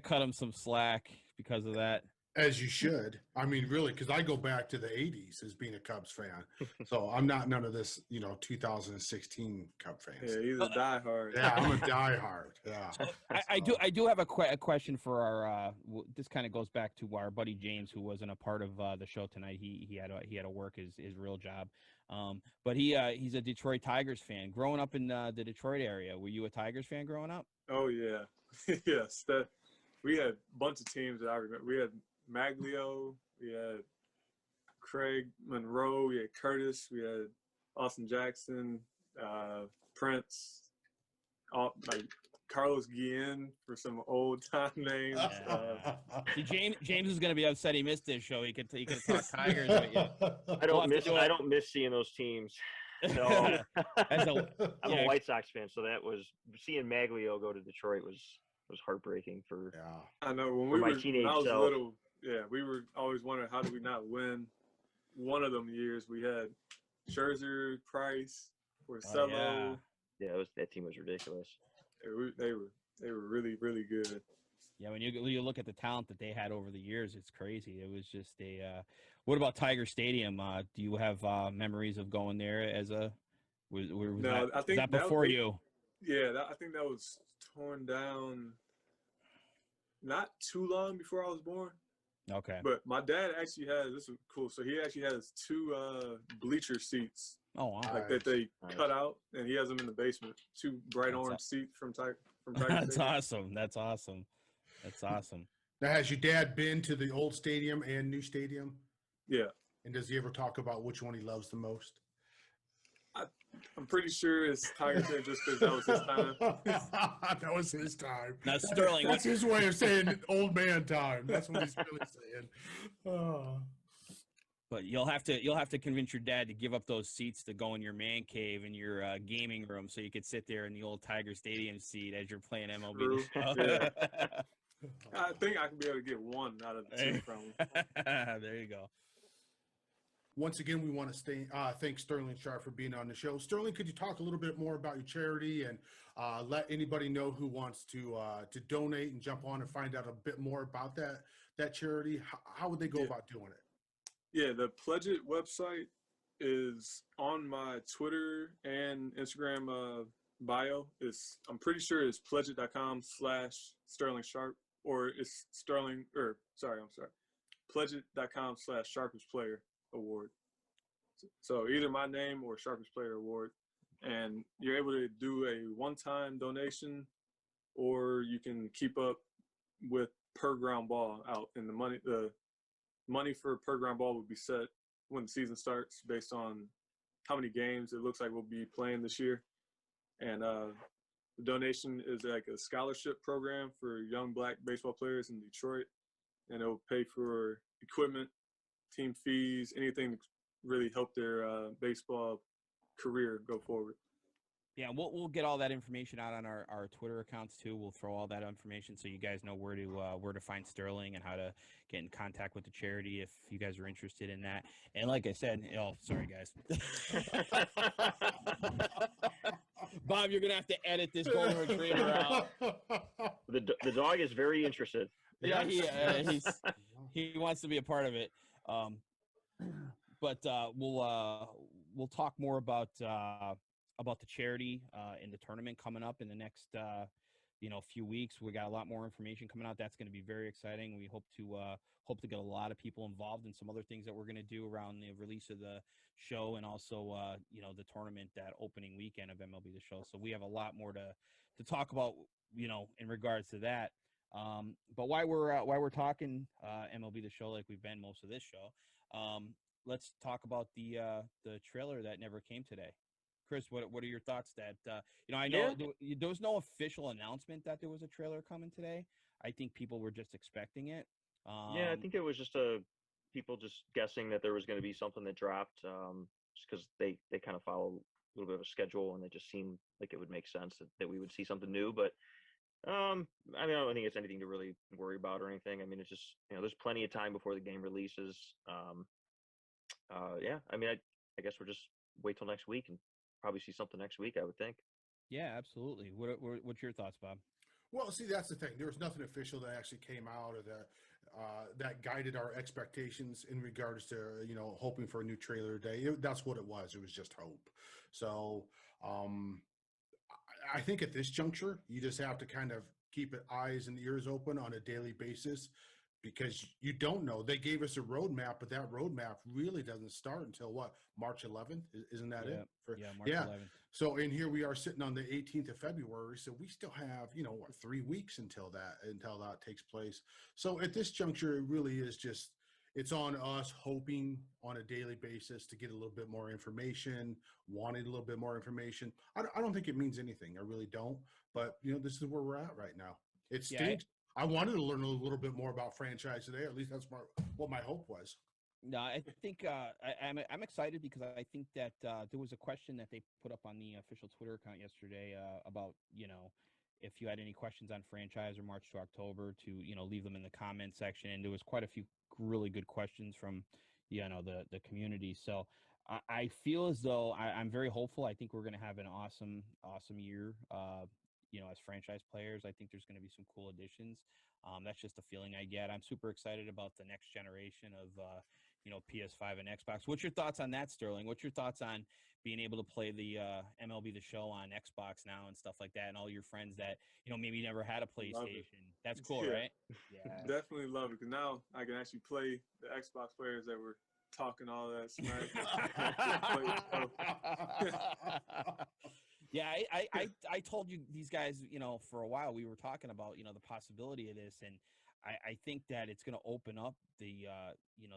S2: cut him some slack because of that.
S1: As you should. I mean, really, because I go back to the 80s as being a Cubs fan. So I'm not none of this, 2016 Cub fans.
S3: Yeah, he's a diehard.
S1: Yeah, I'm a diehard. Yeah.
S2: So I do have a question for our. This kind of goes back to our buddy James, who wasn't a part of the show tonight. He had to work his real job, but he's a Detroit Tigers fan. Growing up in the Detroit area, were you a Tigers fan growing up?
S3: Oh yeah, yes. We had a bunch of teams that I remember. We had Maglio, we had Craig Monroe, we had Curtis, we had Austin Jackson, Prince, like Carlos Guillen for some old time names.
S2: See, James is going to be upset he missed this show. He could talk Tigers with you.
S4: I don't miss seeing those teams. So I'm a White Sox fan, so that was seeing Maglio go to Detroit was heartbreaking for.
S1: Yeah,
S3: I know when I was little. Yeah, we were always wondering how did we not win one of them years. We had Scherzer, Price, Porcello.
S4: Yeah, that team was ridiculous.
S3: They were really, really good.
S2: Yeah, when you look at the talent that they had over the years, it's crazy. It was just a. What about Tiger Stadium? Do you have memories of going there as a? I think that before you.
S3: Yeah, I think that was torn down. Not too long before I was born.
S2: Okay.
S3: But my dad actually has, this is cool. So he actually has two bleacher seats.
S2: Oh wow!
S3: Like that they cut out, and he has them in the basement. Two bright orange seats from Tiger.
S2: That's awesome. That's awesome.
S1: Now, has your dad been to the old stadium and new stadium?
S3: Yeah.
S1: And does he ever talk about which one he loves the most?
S3: I'm pretty sure it's Tiger fan just because that was his time.
S1: That was his time.
S2: Now, Sterling,
S1: that's his way of saying old man time. That's what he's really saying. Oh.
S2: But you'll have to convince your dad to give up those seats to go in your man cave in your gaming room, so you could sit there in the old Tiger Stadium seat as you're playing MLB The Show.
S3: Yeah. I think I can be able to get one out of the two from him.
S2: There you go.
S1: Once again, we want to thank Sterling Sharp for being on the show. Sterling, could you talk a little bit more about your charity and let anybody know who wants to donate and jump on and find out a bit more about that charity? How would they go about doing it?
S3: Yeah, the Pledge It website is on my Twitter and Instagram bio. I'm pretty sure it's pledgeit.com/Sterling Sharp, or it's pledgeit.com/Sharpest Player Award. So either my name or Sharpest Player Award, and you're able to do a one-time donation, or you can keep up with per ground ball out, and the money for per ground ball will be set when the season starts based on how many games it looks like we'll be playing this year. And the donation is like a scholarship program for young Black baseball players in Detroit, and it will pay for equipment, team fees, anything to really help their baseball career go forward.
S2: Yeah, we'll get all that information out on our Twitter accounts too. We'll throw all that information so you guys know where to find Sterling and how to get in contact with the charity if you guys are interested in that. And like I said, sorry guys, Bob, you're gonna have to edit this golden retriever out.
S4: The dog is very interested.
S2: Yeah, he wants to be a part of it. But we'll talk more about the charity and the tournament coming up in the next few weeks. We got a lot more information coming out. That's going to be very exciting. We hope to get a lot of people involved in some other things that we're going to do around the release of the show, and also the tournament, that opening weekend of MLB The Show. So we have a lot more to talk about in regards to that. But while we're talking MLB The Show, like we've been most of this show, let's talk about the trailer that never came today. Chris, what are your thoughts? That I know there was no official announcement that there was a trailer coming today. I think people were just expecting it.
S4: I think it was just people just guessing that there was going to be something that dropped, just because they kind of follow a little bit of a schedule, and it just seemed like it would make sense that we would see something new. But I don't think it's anything to really worry about or anything. I mean, it's just there's plenty of time before the game releases. I guess we'll just wait till next week and probably see something next week, I would think.
S2: Yeah, absolutely. What's your thoughts, Bob?
S1: Well, see, that's the thing. There was nothing official that actually came out, or that guided our expectations in regards to hoping for a new trailer today. That's what it was. It was just hope. So I think at this juncture, you just have to kind of keep eyes and ears open on a daily basis, because you don't know. They gave us a roadmap, but that roadmap really doesn't start until March 11th? Isn't that it?
S2: March 11th.
S1: So in here we are sitting on the 18th of February. So we still have, 3 weeks until that takes place. So at this juncture, it really is just, it's on us hoping on a daily basis to get a little bit more information, wanting a little bit more information. I don't think it means anything. I really don't. But, this is where we're at right now. It stinks. Yeah, I wanted to learn a little bit more about franchise today. At least that's what my hope was.
S2: No, I think I'm excited, because I think that there was a question that they put up on the official Twitter account yesterday about, if you had any questions on franchise or March to October, to, leave them in the comment section. And there was quite a few really good questions from, the community. So I feel as though I'm very hopeful. I think we're going to have an awesome year. As franchise players, I think there's going to be some cool additions. That's just the feeling I get. I'm super excited about the next generation of, PS5 and Xbox. What's your thoughts on that, Sterling? What's your thoughts on being able to play the MLB The Show on Xbox now and stuff like that, and all your friends that, maybe never had a PlayStation? That's cool, right?
S3: Yeah. Definitely love it, because now I can actually play the Xbox players that were talking all that smack.
S2: Yeah, I told you these guys, for a while we were talking about, the possibility of this, and I think that it's going to open up the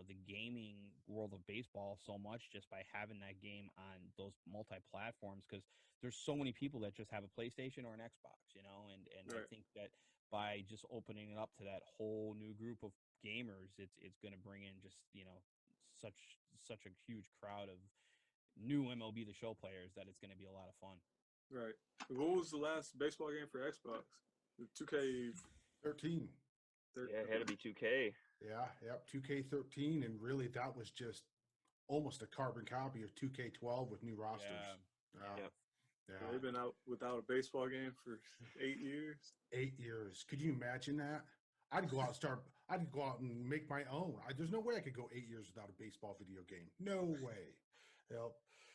S2: the gaming world of baseball so much just by having that game on those multi-platforms, because there's so many people that just have a PlayStation or an Xbox, and right. I think that by just opening it up to that whole new group of gamers, it's going to bring in just such a huge crowd of new MLB The Show players that it's going to be a lot of fun.
S3: Right. What was the last baseball game for Xbox? The
S1: 2K13.
S4: Yeah, it had to be 2K.
S1: Yeah, 2K13, and really that was just almost a carbon copy of 2K12 with new rosters.
S3: Yeah. They've been out without a baseball game for 8 years.
S1: 8 years. Could you imagine that? I'd go out and make my own. There's no way I could go 8 years without a baseball video game. No way.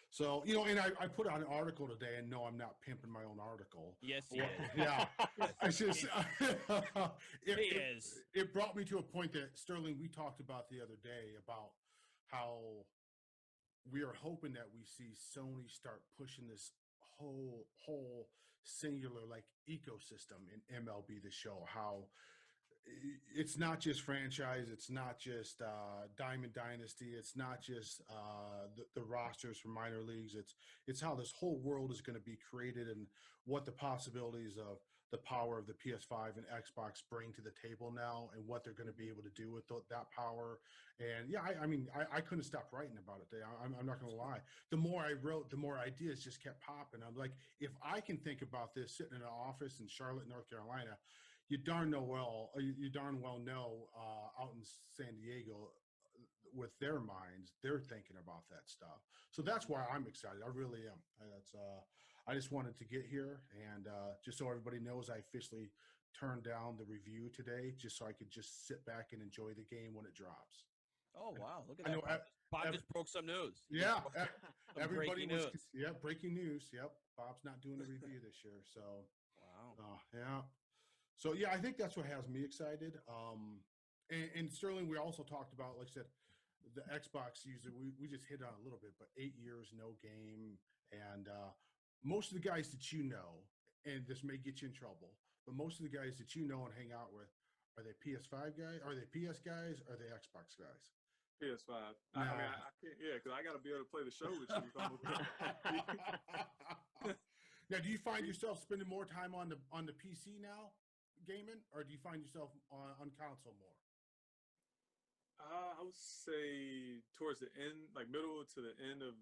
S1: So, you know, and I put out an article today, and no, I'm not pimping my own article.
S2: Yes, he is.
S1: Yeah. It's just,
S2: He is.
S1: it brought me to a point that, Sterling, we talked about the other day about how we are hoping that we see Sony start pushing this whole singular like ecosystem in MLB The Show, how it's not just franchise, it's not just Diamond Dynasty, it's not just the rosters for minor leagues, it's how this whole world is going to be created and what the possibilities of the power of the PS5 and Xbox bring to the table now and what they're going to be able to do with that power. And yeah, I mean, I couldn't stop writing about it. I'm not going to lie. The more I wrote, the more ideas just kept popping. I'm like, if I can think about this sitting in an office in Charlotte, North Carolina, you darn well know out in San Diego with their minds, they're thinking about that stuff. So that's why I'm excited. I really am. I just wanted to get here and just so everybody knows, I officially turned down the review today just so I could just sit back and enjoy the game when it drops.
S2: Oh, wow. Look at that. Bob just broke some news.
S1: Yeah. Everybody was
S2: news.
S1: Yeah, breaking news. Yep. Bob's not doing the review this year. So
S2: wow.
S1: Yeah. So yeah, I think that's what has me excited. And Sterling, we also talked about, like I said, the Xbox user. We just hit on a little bit, but 8 years, no game, and most of the guys that you know, and this may get you in trouble, but most of the guys that you know and hang out with, are they PS5 guys? Are they PS guys? Are they Xbox guys?
S3: PS5. I mean, I can't. Yeah, because I got to be able to play the show with you.
S1: Now, do you find yourself spending more time on the PC now, gaming, or do you find yourself on console more?
S3: I would say towards the end, like middle to the end of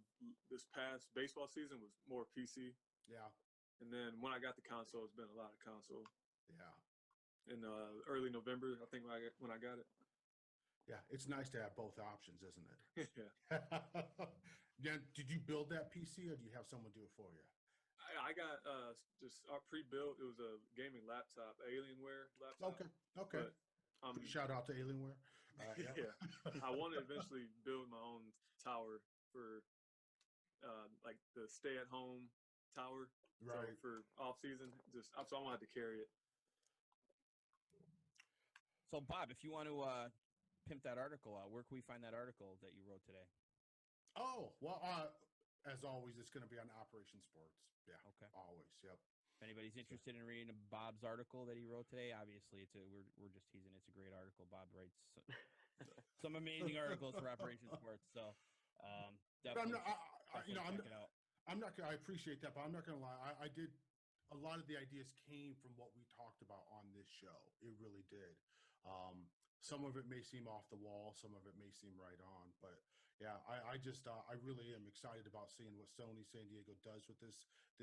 S3: this past baseball season, was more PC.
S1: Yeah.
S3: And then when I got the console, it's been a lot of console.
S1: Yeah.
S3: In early November, I think when I got it.
S1: Yeah, it's nice to have both options, isn't it?
S3: Yeah.
S1: Yeah. Did you build that PC, or do you have someone do it for you?
S3: I got just pre-built. It was a gaming laptop, Alienware laptop.
S1: Okay. But, shout out to Alienware.
S3: Yeah. I want to eventually build my own tower for like the stay-at-home tower.
S1: Right.
S3: So for off season, so I won't have to carry it.
S2: So Bob, if you want to pimp that article out, where can we find that article that you wrote today?
S1: Oh, well, as always, it's going to be on Operation Sports. Yeah.
S2: Okay.
S1: Always. Yep.
S2: If anybody's interested in reading Bob's article that he wrote today, obviously we're just teasing. It's a great article. Bob writes some amazing articles for Operation Sports. So definitely, check it out.
S1: I appreciate that, but I'm not going to lie. I did. A lot of the ideas came from what we talked about on this show. It really did. Some of it may seem off the wall. Some of it may seem right on. But yeah, I really am excited about seeing what Sony San Diego does with this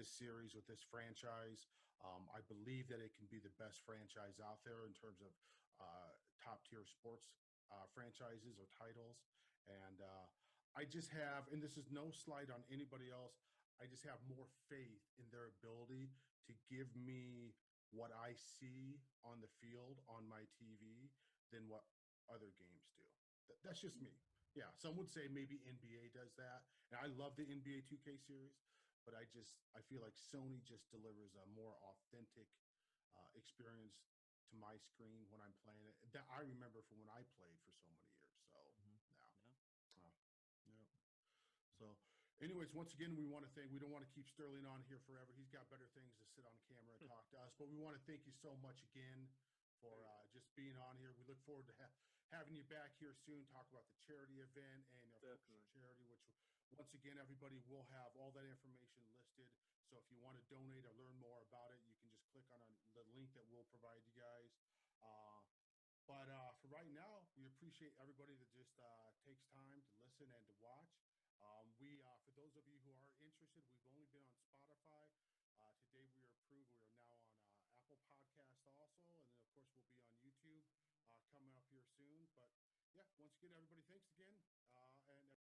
S1: series, with this franchise. I believe that it can be the best franchise out there in terms of top tier sports franchises or titles. And I just have, and this is no slight on anybody else, I just have more faith in their ability to give me what I see on the field on my TV than what other games do. That's just me. Yeah, some would say maybe NBA does that. And I love the NBA 2K series, but I feel like Sony just delivers a more authentic experience to my screen when I'm playing it. That I remember from when I played for so many years. So yeah. So anyways, once again, we don't want to keep Sterling on here forever. He's got better things to sit on camera and talk to us, but we want to thank you so much again for just being on here. We look forward to having you back here soon, talk about the charity event and charity, which once again, everybody will have all that information listed. So if you want to donate or learn more about it, you can just click on the link that we'll provide you guys. But for right now, we appreciate everybody that just takes time to listen and to watch. For those of you who are interested, we've only been on Spotify. Today we are approved. We are now on Apple Podcast also. And then, of course, we'll be on YouTube coming up here soon. But, yeah, once again, everybody, thanks again. And